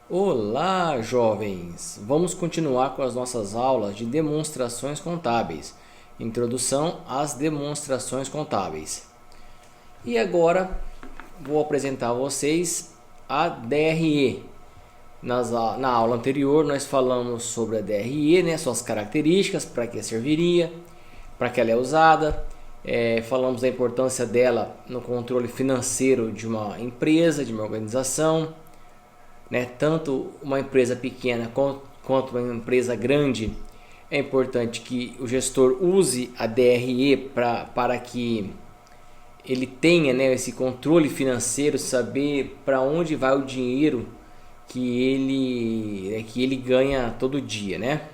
Olá, jovens! Vamos continuar com as nossas aulas de demonstrações contábeis. Introdução às demonstrações contábeis. E agora vou apresentar a vocês a DRE. Na aula anterior nós falamos sobre a DRE, né, suas características, para que serviria, para que ela é usada. Falamos da importância dela no controle financeiro de uma empresa, de uma organização. Né? Tanto uma empresa pequena quanto uma empresa grande, é importante que o gestor use a DRE para que ele tenha, né, esse controle financeiro, saber para onde vai o dinheiro que ele ganha todo dia, né?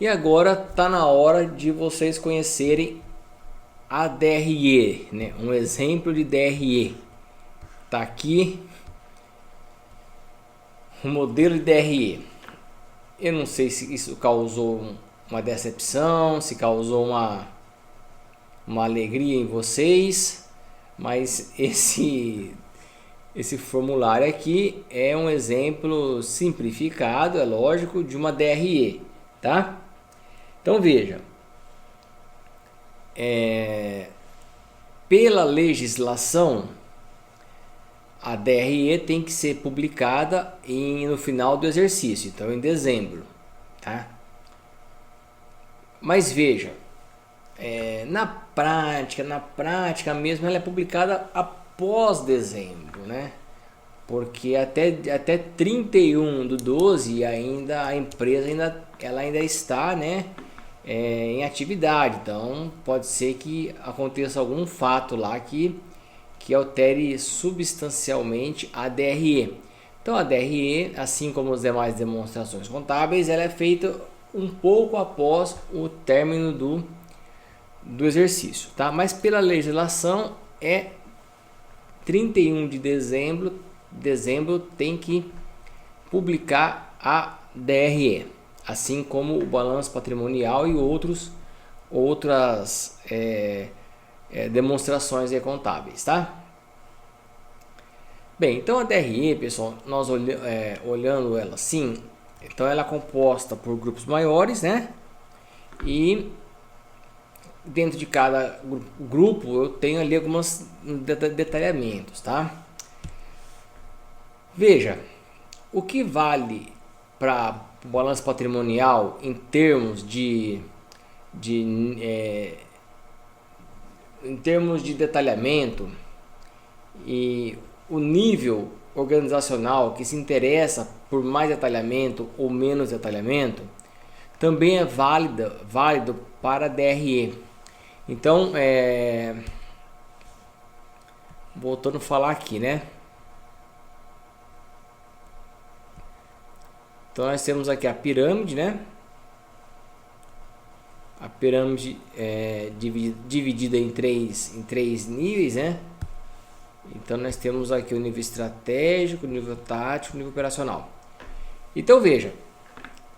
E agora está na hora de vocês conhecerem a DRE, né? Um exemplo de DRE. Tá aqui o modelo de DRE. Eu não sei se isso causou uma decepção, se causou uma alegria em vocês, mas esse formulário aqui é um exemplo simplificado, é lógico, de uma DRE, tá? Então veja, pela legislação, a DRE tem que ser publicada no final do exercício, então em dezembro, tá? Mas veja, na prática mesmo, ela é publicada após dezembro, né? Porque até 31/12 ainda a empresa ainda está, né, em atividade, então pode ser que aconteça algum fato lá que altere substancialmente a DRE. Então a DRE, assim como as demais demonstrações contábeis, ela é feita um pouco após o término do exercício, tá? Mas pela legislação é 31 de dezembro tem que publicar a DRE, assim como o balanço patrimonial e outras demonstrações contábeis, tá? Bem, então a DRE, pessoal, nós olhando ela assim, então ela é composta por grupos maiores, né? E dentro de cada grupo eu tenho ali alguns detalhamentos, tá? Veja, o que vale para o balanço patrimonial em termos em termos de detalhamento e o nível organizacional que se interessa por mais detalhamento ou menos detalhamento também é válido para a DRE. Então, voltando a falar aqui, né? Então nós temos aqui a pirâmide, né? A pirâmide dividida em três níveis, né? Então nós temos aqui o nível estratégico, o nível tático, o nível operacional. Então veja,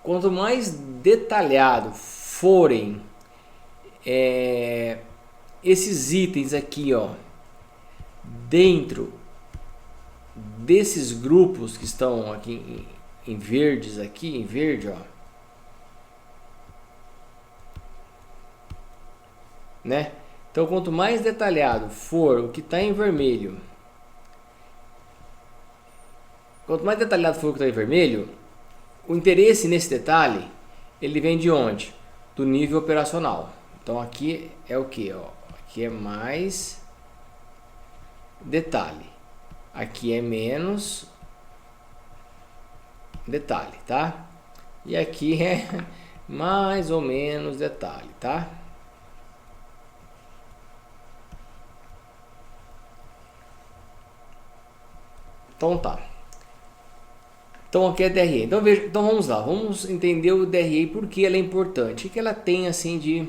quanto mais detalhado forem esses itens aqui, ó, dentro desses grupos que estão aqui em verde, ó, né? Então, quanto mais detalhado for o que está em vermelho, o interesse nesse detalhe, ele vem de onde? Do nível operacional. Então, aqui é o que? Aqui é mais detalhe. Aqui é menos detalhe, tá? E aqui é mais ou menos detalhe, tá? Então tá. Então aqui é DRE. Então, veja, então vamos lá, vamos entender o DRE, por que ela é importante, o que ela tem assim de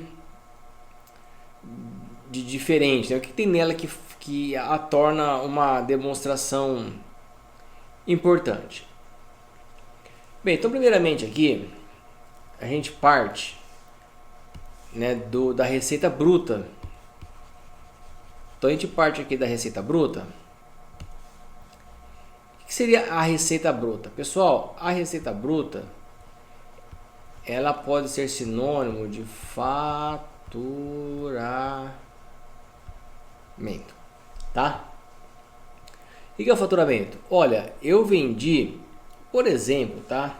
diferente, né? O que tem nela que a torna uma demonstração importante. Bem, então primeiramente aqui a gente parte, né, da receita bruta. Então a gente parte aqui da receita bruta. O que seria a receita bruta? Pessoal, a receita bruta, ela pode ser sinônimo de faturamento, tá? O que é o faturamento? Olha, eu vendi, por exemplo, tá?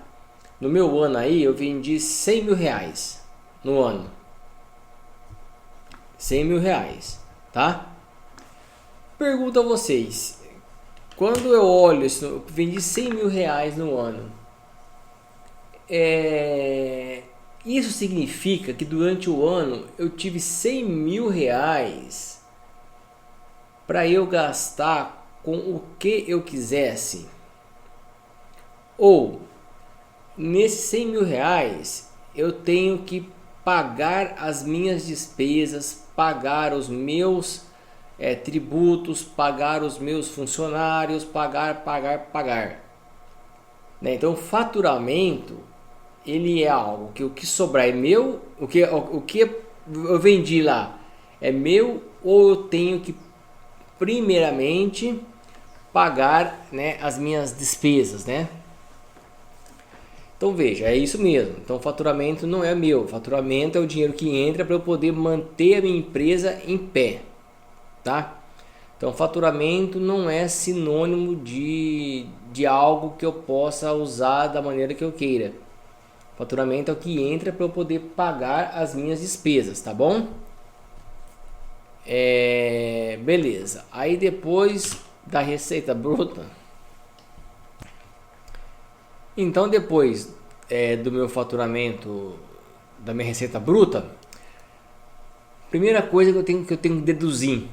No meu ano aí, eu vendi 100 mil reais no ano. 100 mil reais, tá? Pergunto a vocês, quando eu olho isso, eu vendi 100 mil reais no ano, isso significa que durante o ano eu tive 100 mil reais para eu gastar com o que eu quisesse? Ou, nesses 100 mil reais, eu tenho que pagar as minhas despesas, pagar os meus tributos, pagar os meus funcionários, pagar. Né? Então, faturamento, ele é algo que o que sobrar é meu, o que eu vendi lá é meu, ou eu tenho que primeiramente pagar, né, as minhas despesas, né? Então veja, é isso mesmo. Então faturamento não é meu, faturamento é o dinheiro que entra para eu poder manter a minha empresa em pé, tá? Então faturamento não é sinônimo de algo que eu possa usar da maneira que eu queira. Faturamento é o que entra para eu poder pagar as minhas despesas, tá bom? Beleza. Aí depois da receita bruta, então depois do meu faturamento, da minha receita bruta, primeira coisa que eu tenho que deduzir,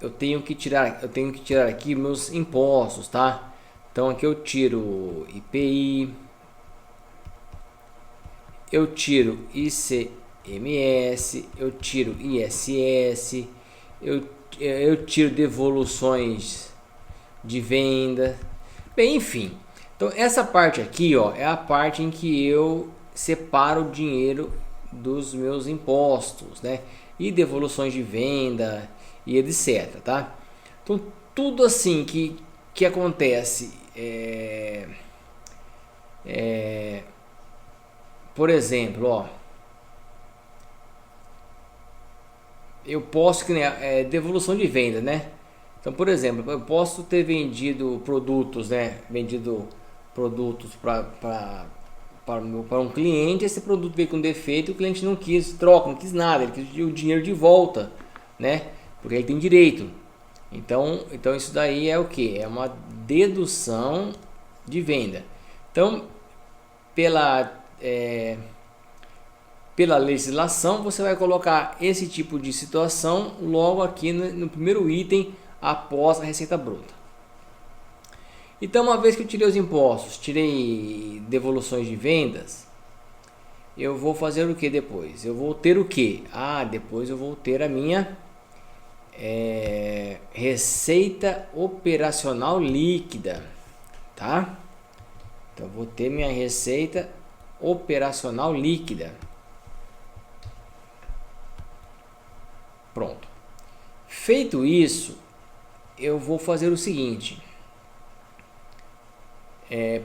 eu tenho que tirar aqui meus impostos, tá? Então aqui eu tiro IPI, eu tiro ICMS, eu tiro ISS, eu tiro devoluções de venda, bem, enfim. Então essa parte aqui, ó, é a parte em que eu separo o dinheiro dos meus impostos, né? E devoluções de venda e etc, tá? Então tudo assim que acontece, por exemplo, ó, eu posso devolução de venda, né? Então, por exemplo, eu posso ter vendido produtos, né? Vendido produtos para um cliente, esse produto veio com defeito, o cliente não quis troca, não quis nada, ele quis o dinheiro de volta, né? Porque ele tem direito. Então isso daí é o que? É uma dedução de venda. Então, pela legislação, você vai colocar esse tipo de situação logo aqui no primeiro item após a receita bruta. Então, uma vez que eu tirei os impostos, tirei devoluções de vendas, eu vou fazer o que depois? Eu vou ter o que? Depois eu vou ter a minha receita operacional líquida, tá? Então, eu vou ter minha receita operacional líquida. Pronto. Feito isso, eu vou fazer o seguinte.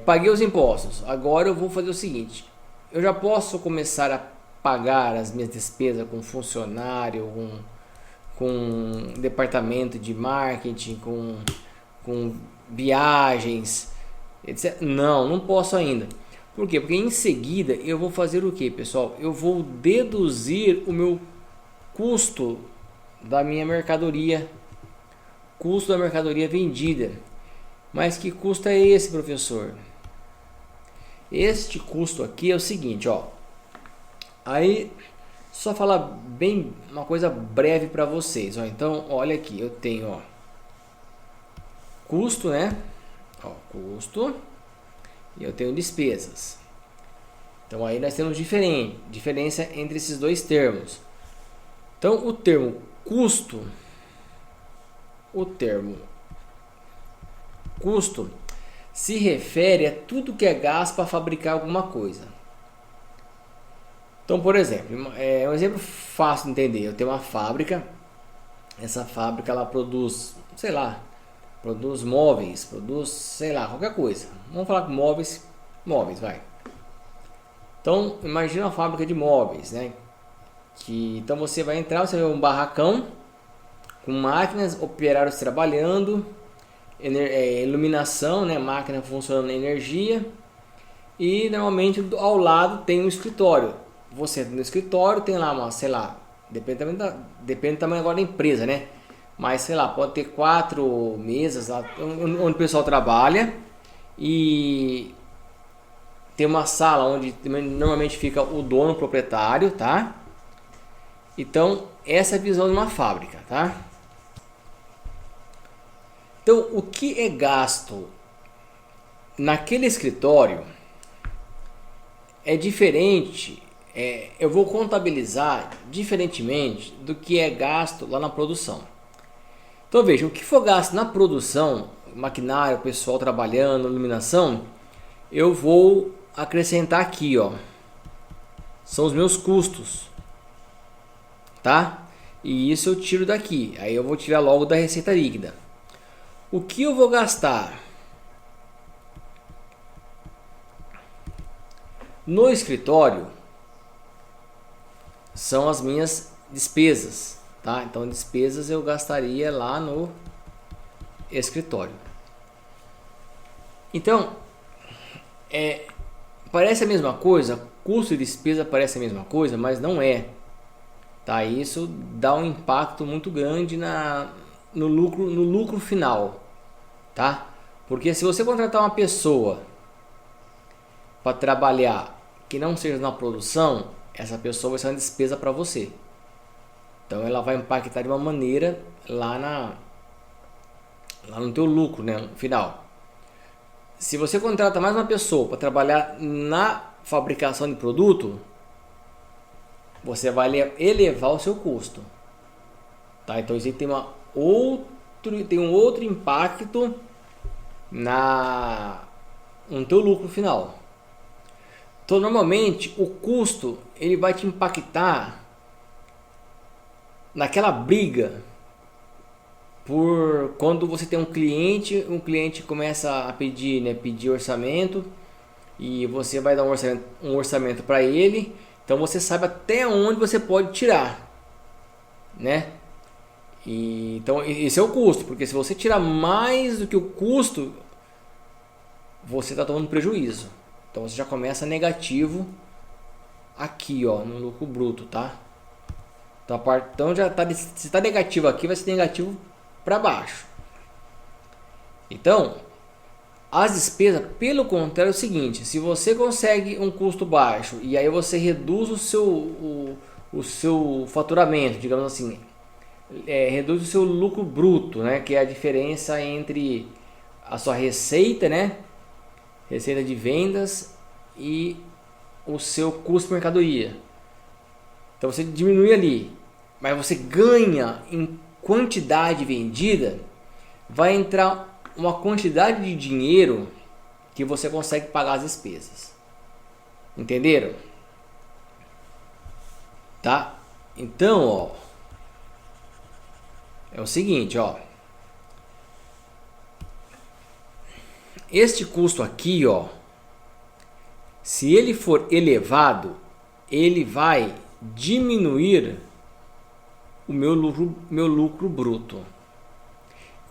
Paguei os impostos. Agora eu vou fazer o seguinte. Eu já posso começar a pagar as minhas despesas com funcionário, com departamento de marketing, com viagens, etc. Não posso ainda. Por quê? Porque em seguida eu vou fazer o que, pessoal? Eu vou deduzir o meu custo da minha mercadoria, custo da mercadoria vendida. Mas que custo é esse, professor? Este custo aqui é o seguinte, ó. Aí só falar bem uma coisa breve para vocês, ó. Então, olha aqui, eu tenho, ó, custo, né? Ó, custo, e eu tenho despesas. Então aí nós temos diferença entre esses dois termos. Então, o termo custo se refere a tudo que é gasto para fabricar alguma coisa. Então, por exemplo, um exemplo fácil de entender. Eu tenho uma fábrica, essa fábrica ela produz, sei lá, produz móveis, produz, sei lá, qualquer coisa. Vamos falar com móveis, vai. Então, imagina uma fábrica de móveis, né? Então você vai entrar, você vê um barracão com máquinas, operários trabalhando, iluminação, né? Máquina funcionando na energia, e normalmente ao lado tem um escritório. Você entra no escritório, tem lá uma, sei lá, depende do tamanho agora da empresa, né? Mas sei lá, pode ter 4 mesas lá onde o pessoal trabalha, e tem uma sala onde normalmente fica o dono, o proprietário, tá? Então, essa é a visão de uma fábrica, tá? Então, o que é gasto naquele escritório é diferente, eu vou contabilizar diferentemente do que é gasto lá na produção. Então, veja, o que for gasto na produção, maquinário, pessoal trabalhando, iluminação, eu vou acrescentar aqui, ó, são os meus custos, tá? E isso eu tiro daqui, aí eu vou tirar logo da receita líquida. O que eu vou gastar no escritório são as minhas despesas, tá? Então, despesas eu gastaria lá no escritório. Então, parece a mesma coisa, custo e despesa parece a mesma coisa, mas não é, tá? Isso dá um impacto muito grande no lucro final, tá? Porque se você contratar uma pessoa para trabalhar que não seja na produção, essa pessoa vai ser uma despesa para você. Então ela vai impactar de uma maneira lá no teu lucro, né, no final. Se você contrata mais uma pessoa para trabalhar na fabricação de produto, você vai elevar o seu custo, tá? Então isso tem um outro impacto no teu lucro final. Então normalmente o custo ele vai te impactar naquela briga por quando você tem um cliente começa a pedir, né, pedir orçamento, e você vai dar um orçamento para ele, então você sabe até onde você pode tirar, né? Então esse é o custo, porque se você tirar mais do que o custo, você está tomando prejuízo. Então você já começa negativo aqui, ó, no lucro bruto, tá? Então já tá, se está negativo aqui, vai ser negativo para baixo. Então, as despesas, pelo contrário, é o seguinte: se você consegue um custo baixo e aí você reduz o seu faturamento, digamos assim, reduz o seu lucro bruto, né, que é a diferença entre a sua receita, né, receita de vendas, e o seu custo de mercadoria. Então você diminui ali, mas você ganha em quantidade vendida, vai entrar uma quantidade de dinheiro que você consegue pagar as despesas. Entenderam? Tá? Então, ó, é o seguinte, ó. Este custo aqui, ó, se ele for elevado, ele vai diminuir o meu lucro bruto.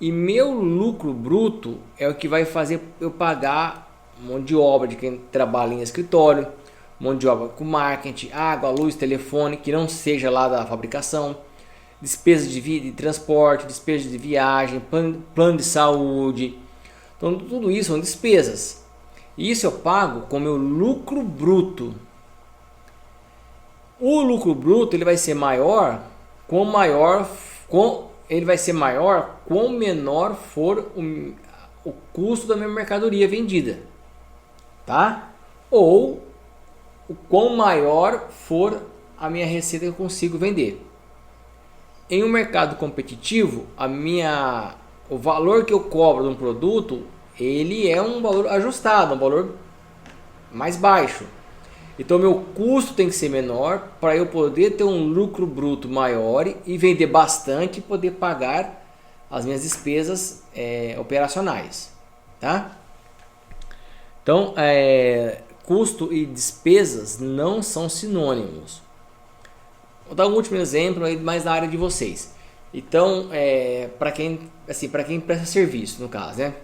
E meu lucro bruto é o que vai fazer eu pagar um monte de obra de quem trabalha em escritório, um monte de obra com marketing, água, luz, telefone, que não seja lá da fabricação, despesas de transporte, despesas de viagem, plano de saúde. Então tudo isso são despesas. E isso eu pago com meu lucro bruto. O lucro bruto ele vai ser maior quão menor for o custo da minha mercadoria vendida, tá? Ou o quão maior for a minha receita que eu consigo vender. Em um mercado competitivo, o valor que eu cobro de um produto, ele é um valor ajustado, um valor mais baixo. Então meu custo tem que ser menor para eu poder ter um lucro bruto maior e vender bastante e poder pagar as minhas despesas operacionais, tá? Então, custo e despesas não são sinônimos. Vou dar um último exemplo aí mais na área de vocês. Então, para quem presta serviço, no caso, né?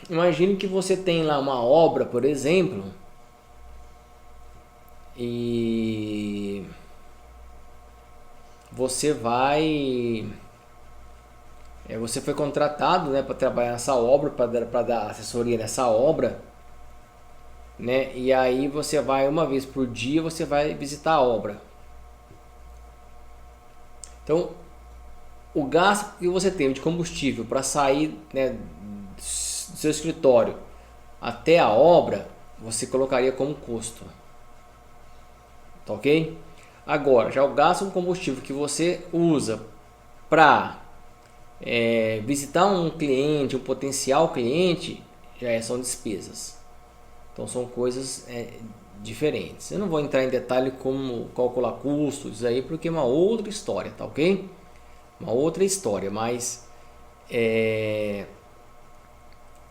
Imagine que você tem lá uma obra, por exemplo, e você você foi contratado, né, para trabalhar nessa obra, para dar assessoria nessa obra, né? E aí você vai uma vez por dia, você vai visitar a obra. Então, o gasto que você tem de combustível para sair, né, do seu escritório até a obra, você colocaria como custo, tá ok? Agora, já o gasto com combustível que você usa para visitar um cliente, um potencial cliente, são despesas. Então são coisas diferentes. Eu não vou entrar em detalhe como calcular custos aí, porque é uma outra história, tá ok? Uma outra história, mas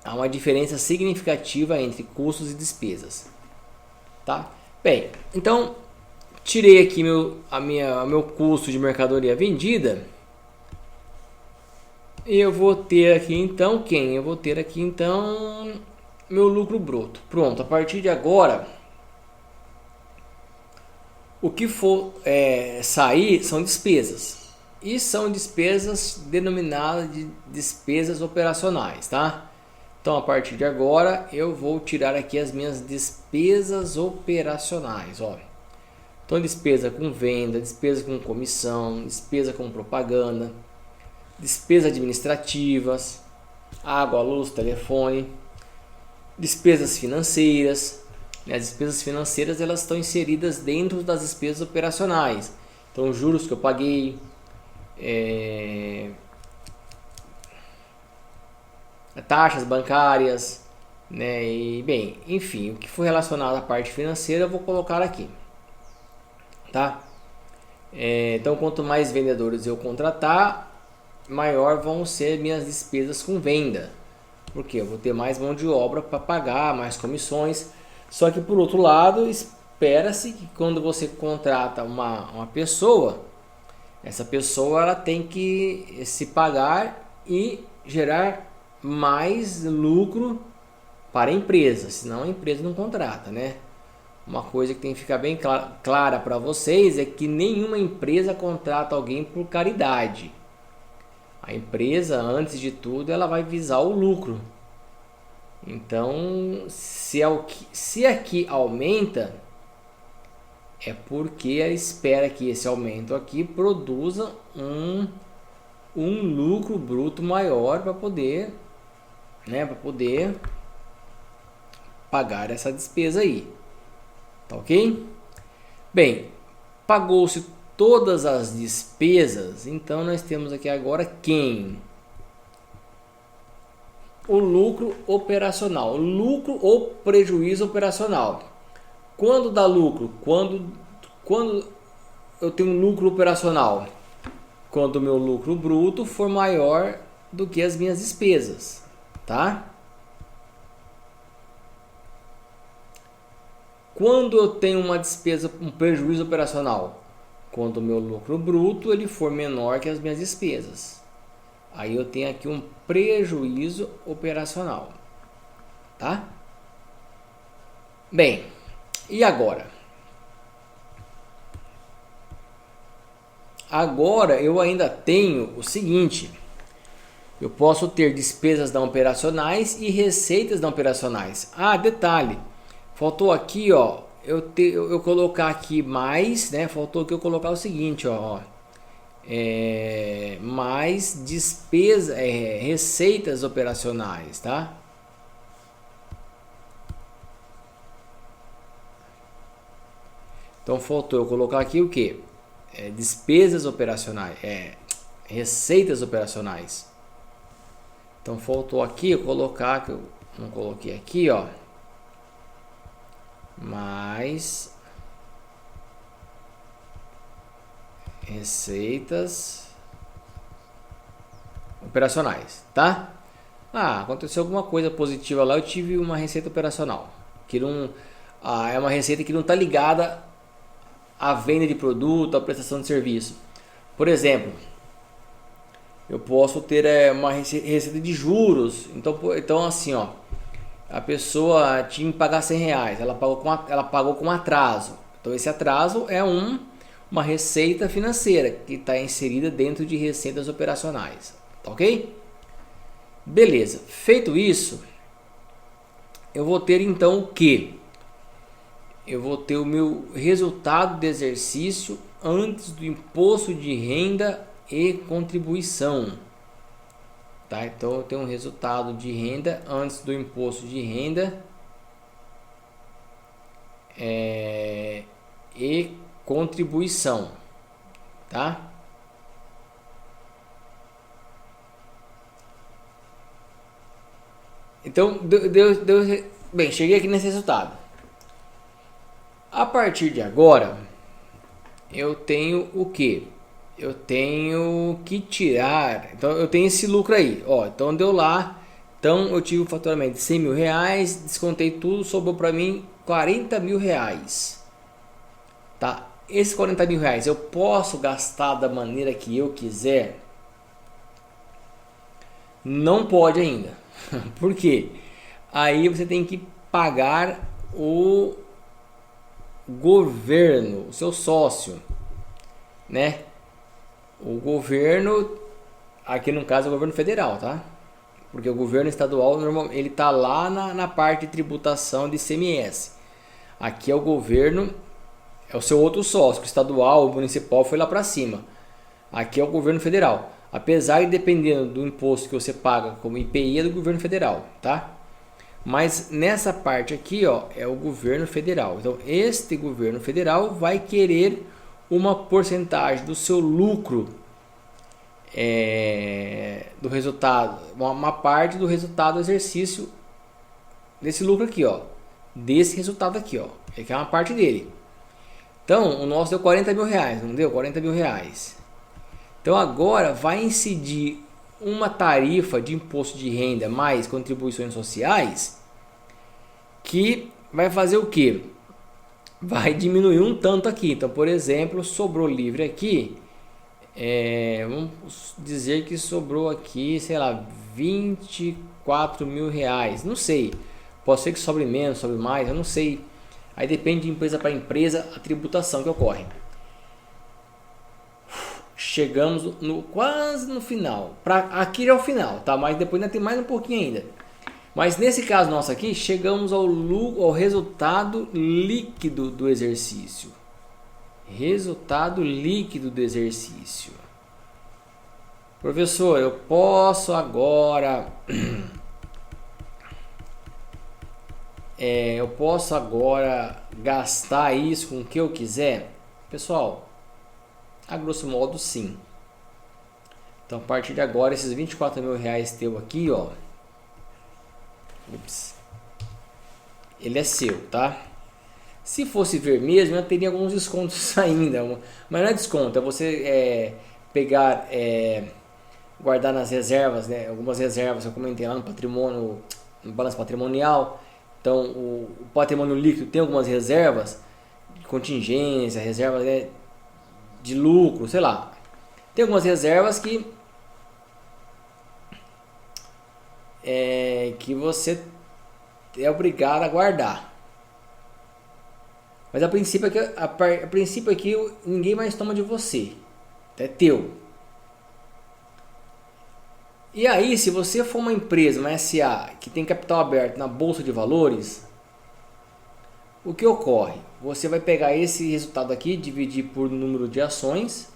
há uma diferença significativa entre custos e despesas, tá? Bem, então tirei aqui meu custo de mercadoria vendida e eu vou ter aqui então Eu vou ter aqui então meu lucro bruto. Pronto, a partir de agora o que for sair são despesas. E são despesas denominadas de despesas operacionais, tá? Então a partir de agora eu vou tirar aqui as minhas despesas operacionais, ó. Então despesa com venda, despesa com comissão, despesa com propaganda, despesas administrativas, água, luz, telefone, despesas financeiras. As despesas financeiras elas estão inseridas dentro das despesas operacionais. Então juros que eu paguei, taxas bancárias, né? E bem, enfim, o que for relacionado à parte financeira eu vou colocar aqui, tá? Então quanto mais vendedores eu contratar, maior vão ser minhas despesas com venda, porque eu vou ter mais mão de obra para pagar, mais comissões. Só que por outro lado, espera-se que quando você contrata uma pessoa, essa pessoa ela tem que se pagar e gerar mais lucro para a empresa, senão a empresa não contrata, né? Uma coisa que tem que ficar bem clara para vocês é que nenhuma empresa contrata alguém por caridade. A empresa, antes de tudo, ela vai visar o lucro. Então, se aqui aumenta, é porque ela espera que esse aumento aqui produza um lucro bruto maior para poder, né, pagar essa despesa aí, tá ok? Bem, pagou-se todas as despesas, então nós temos aqui agora quem? O lucro operacional, lucro ou prejuízo operacional. Quando dá lucro? Quando eu tenho um lucro operacional? Quando o meu lucro bruto for maior do que as minhas despesas, tá? Quando eu tenho uma despesa, um prejuízo operacional? Quando o meu lucro bruto ele for menor que as minhas despesas. Aí eu tenho aqui um prejuízo operacional, tá? Bem, e agora? Agora eu ainda tenho o seguinte: eu posso ter despesas não operacionais e receitas não operacionais. Ah, detalhe, faltou aqui, ó, eu colocar aqui mais, né? Faltou aqui eu colocar o seguinte, ó, mais despesas, receitas operacionais, tá? Então faltou eu colocar aqui o que? Despesas operacionais, receitas operacionais. Então faltou aqui eu colocar, que eu não coloquei aqui, ó, mais receitas operacionais, tá? Ah, aconteceu alguma coisa positiva lá, eu tive uma receita operacional, que não, é uma receita que não está ligada à venda de produto, à prestação de serviço. Por exemplo, eu posso ter uma receita de juros, então assim, ó, a pessoa tinha que pagar R$ 100, ela pagou com atraso. Então esse atraso é uma receita financeira que está inserida dentro de receitas operacionais, tá ok? Beleza, feito isso, eu vou ter então o que? Eu vou ter o meu resultado de exercício antes do imposto de renda e contribuição. Tá? Então eu tenho um resultado de renda antes do imposto de renda e contribuição. Tá? Então, bem, cheguei aqui nesse resultado. A partir de agora, eu tenho o que? Eu tenho que tirar. Então, eu tenho esse lucro aí. Ó, então, deu lá. Então, eu tive o faturamento de R$ 100.000, descontei tudo, sobrou para mim R$ 40.000. Tá? Esses R$ 40.000 eu posso gastar da maneira que eu quiser? Não pode ainda. Por quê? Aí você tem que pagar o governo, o seu sócio, né? O governo, aqui no caso é o governo federal, tá? Porque o governo estadual ele tá lá na parte de tributação de ICMS. Aqui é o governo, é o seu outro sócio, o estadual, o municipal foi lá para cima. Aqui é o governo federal. Apesar de dependendo do imposto que você paga como IPI é do governo federal, tá? Mas nessa parte aqui, ó, é o governo federal. Então, este governo federal vai querer uma porcentagem do seu lucro, do resultado, uma parte do resultado do exercício desse lucro aqui, ó, desse resultado aqui, ó, que é uma parte dele. Então, o nosso deu R$ 40.000, não deu? R$ 40.000. Então agora vai incidir uma tarifa de imposto de renda mais contribuições sociais que vai fazer o que? Vai diminuir um tanto aqui. Então, por exemplo, sobrou livre aqui, vamos dizer que sobrou aqui, sei lá, R$ 24.000. Não sei, pode ser que sobre menos, sobre mais, eu não sei. Aí depende de empresa para empresa a tributação que ocorre. Chegamos quase no final. Aqui é o final, tá? Mas depois ainda tem mais um pouquinho ainda. Mas nesse caso nosso aqui, chegamos ao resultado líquido do exercício. Resultado líquido do exercício. Professor, eu posso agora gastar isso com o que eu quiser? Pessoal, a grosso modo, sim. Então, a partir de agora, esses R$ 24.000 teu aqui, ó. Ele é seu, tá? Se fosse ver mesmo, eu teria alguns descontos ainda. Mas não é desconto, é você pegar, guardar nas reservas, né? Algumas reservas eu comentei lá no patrimônio, no balanço patrimonial. Então, o patrimônio líquido tem algumas reservas de contingência, reservas, né, de lucro, sei lá. Tem algumas reservas que você é obrigado a guardar. Mas a princípio aqui ninguém mais toma de você. É teu. E aí, se você for uma empresa, uma SA, que tem capital aberto na Bolsa de Valores, o que ocorre? Você vai pegar esse resultado aqui, dividir por número de ações.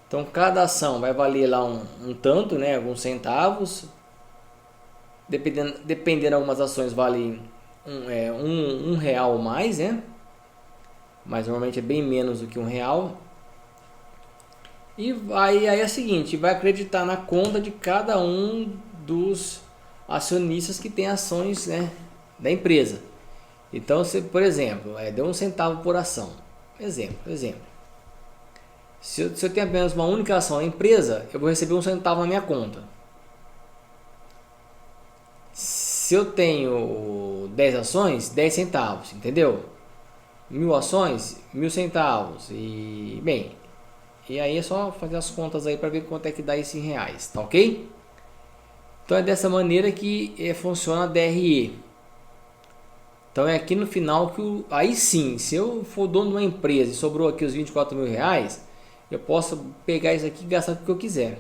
Então, cada ação vai valer lá um tanto, né? Alguns centavos. Dependendo, algumas ações valem um real ou mais, né? Mas normalmente é bem menos do que R$ 1. E aí é o seguinte, vai acreditar na conta de cada um dos acionistas que tem ações, né, da empresa. Então, por exemplo, deu 1 centavo por ação. Exemplo. Se eu tenho apenas uma única ação na empresa, eu vou receber 1 centavo na minha conta. Se eu tenho 10 ações, 10 centavos, entendeu? 1000 ações, 1000 centavos. E bem, e aí é só fazer as contas aí para ver quanto é que dá isso em reais, tá ok? Então é dessa maneira que funciona a DRE. Então é aqui no final que aí sim, se eu for dono de uma empresa e sobrou aqui os 24 mil reais, eu posso pegar isso aqui e gastar o que eu quiser.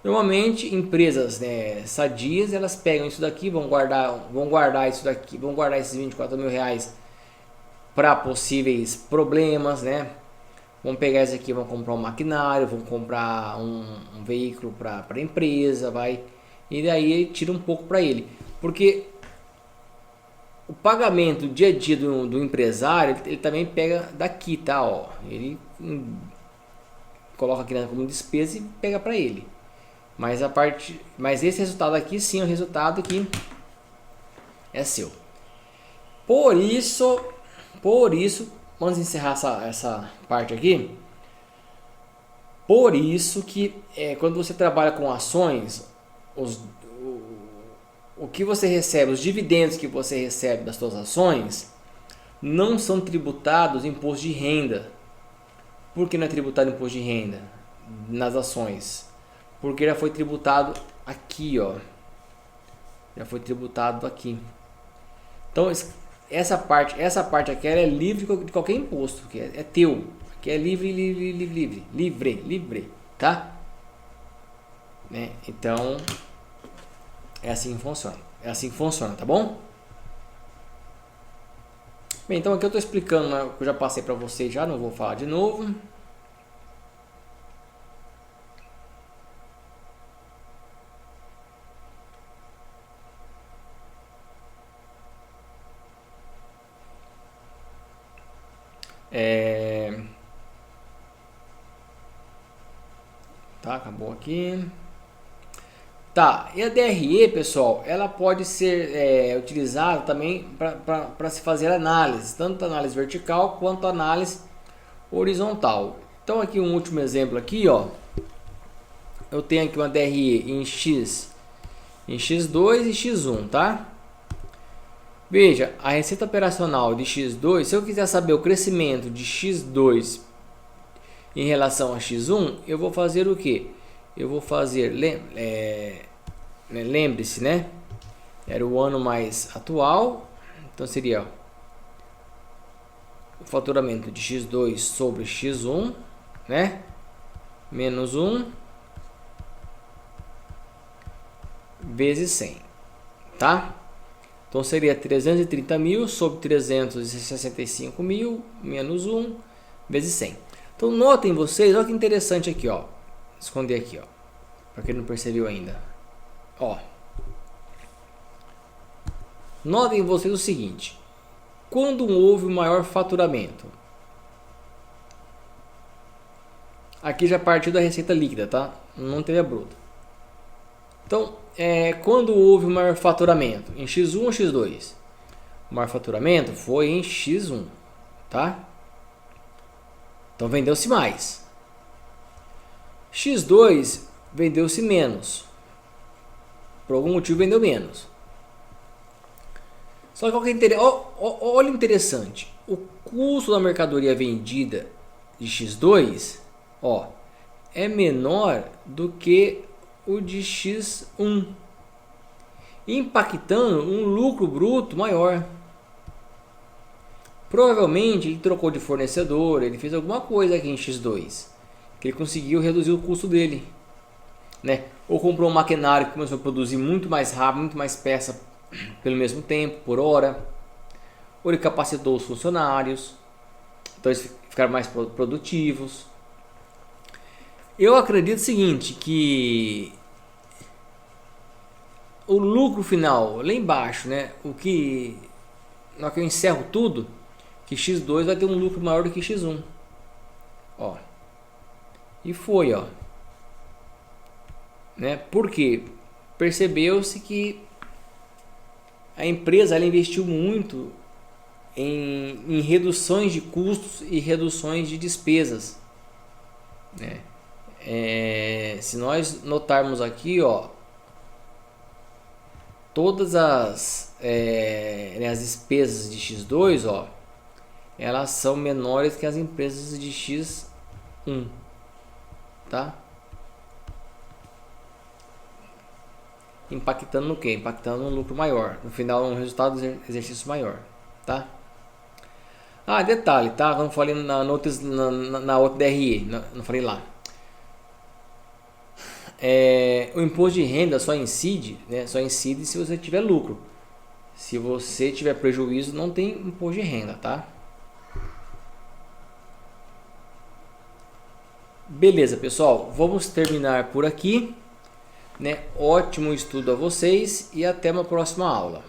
Normalmente empresas, né, sadias, elas pegam isso daqui, vão guardar isso daqui, vão guardar esses 24 mil reais para possíveis problemas, né? Vão pegar isso aqui, vão comprar um maquinário, vão comprar um veículo para a empresa, e daí tira um pouco para ele, porque o pagamento dia a dia do empresário, ele também pega daqui, tá? Ó, ele coloca aqui como despesa e pega para ele. Mas esse resultado aqui sim é o resultado que é seu. Por isso, vamos encerrar essa parte aqui. Por isso que quando você trabalha com ações, o que você recebe, os dividendos que você recebe das suas ações, não são tributados imposto de renda. Por que não é tributado imposto de renda nas ações? Porque já foi tributado aqui, ó. Já foi tributado aqui. Então essa parte aqui é livre de qualquer imposto, que é teu, que é livre, tá? Né? Então é assim que funciona, tá bom? Bem, então aqui eu estou explicando, né, o que eu já passei para vocês, já não vou falar de novo. Tá, acabou aqui. Tá, e a DRE, pessoal, ela pode ser utilizada também para se fazer análise, tanto análise vertical quanto análise horizontal. Então aqui um último exemplo aqui, ó. Eu tenho aqui uma DRE em X, em X2 e X1, tá? Veja, a receita operacional de X2, se eu quiser saber o crescimento de X2 em relação a X1, eu vou fazer o que? Eu vou fazer, lembre-se, né? Era o ano mais atual, então seria o faturamento de X2 sobre X1, né? Menos 1 vezes 100, tá? Então seria 330 mil sobre 365 mil menos 1 vezes 100. Então notem vocês, olha que interessante aqui, ó. Esconder aqui, ó, para quem não percebeu ainda. Ó, notem vocês o seguinte: quando houve o maior faturamento, aqui já partiu da receita líquida, tá? Não teve a bruta. Então, quando houve o maior faturamento, em X1 ou X2? O maior faturamento foi em X1, tá? Então vendeu-se mais. X2 vendeu-se menos. Por algum motivo vendeu menos. Só que olha o interessante. O custo da mercadoria vendida de X2, ó, é menor do que o de X1, impactando um lucro bruto maior. Provavelmente ele trocou de fornecedor, ele fez alguma coisa aqui em X2, que ele conseguiu reduzir o custo dele, né? Ou comprou um maquinário que começou a produzir muito mais rápido, muito mais peça pelo mesmo tempo, por hora. Ou ele capacitou os funcionários, então eles ficaram mais produtivos. Eu acredito o seguinte, que o lucro final, lá embaixo, né? Na hora que eu encerro tudo, que X2 vai ter um lucro maior do que X1. Ó. E foi, ó. Né? Porque percebeu-se que a empresa ela investiu muito em reduções de custos e reduções de despesas. né? Se nós notarmos aqui, ó, todas as despesas de X2, ó, elas são menores que as empresas de X1, tá? Impactando no que? Impactando no lucro maior, no final um resultado do exercício maior, tá? Ah, detalhe, tá? Como eu falei na outra DRE, não falei lá. O imposto de renda só incide, né? Só incide se você tiver lucro. Se você tiver prejuízo, não tem imposto de renda, tá? Beleza, pessoal, vamos terminar por aqui, né? Ótimo estudo a vocês e até uma próxima aula.